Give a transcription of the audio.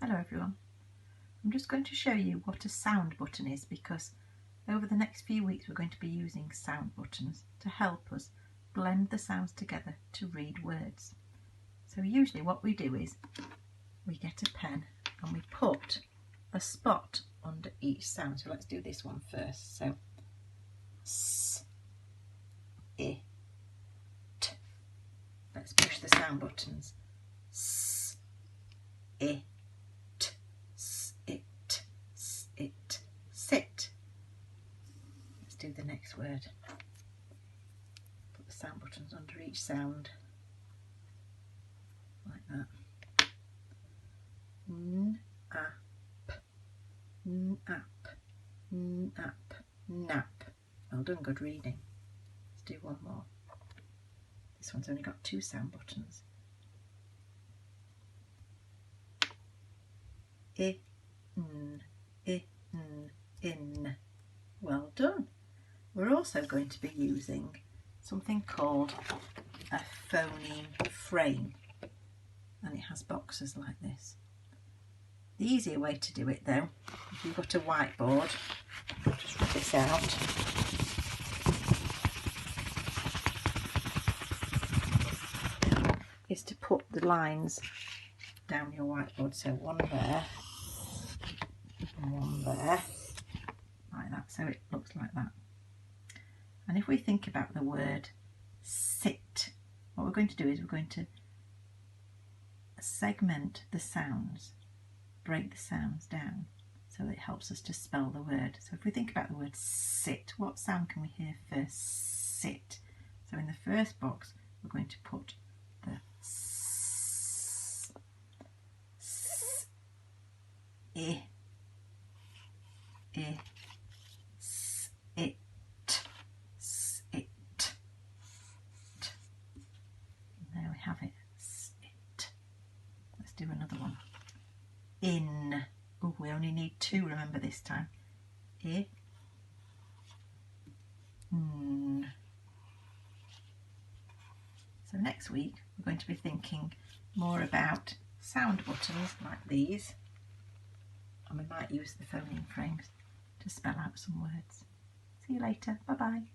Hello everyone. I'm just going to show you what a sound button is, because over the next few weeks we're going to be using sound buttons to help us blend the sounds together to read words. So usually what we do is we get a pen and we put a spot under each sound. So let's do this one first. So S, I, T. Let's push the sound buttons. S, I, T, S, it, S, it, sit. Let's do the next word. Put the sound buttons under each sound, like that. N, ap, n, ap, n, ap, nap. Well done, good reading. Let's do one more. This one's only got two sound buttons. I, n, in. Well done. We're also going to be using something called a phoneme frame, and it has boxes like this. The easier way to do it though, if you've got a whiteboard, I'll just rub this out. Is to put the lines down your whiteboard, so one there and one there, like that, so it looks like that. And if we think about the word sit, what we're going to do is we're going to segment the sounds, break the sounds down, so that it helps us to spell the word. So if we think about the word sit, what sound can we hear first? Sit. So in the first box we're going to put the S, S, I, S, it, S, it. There we have it, S, it. Let's do another one. In. Oh, we only need two, remember this time. I, N. So next week we're going to be thinking more about sound buttons like these, and we might use the phoneme frames to spell out some words. See you later, bye bye.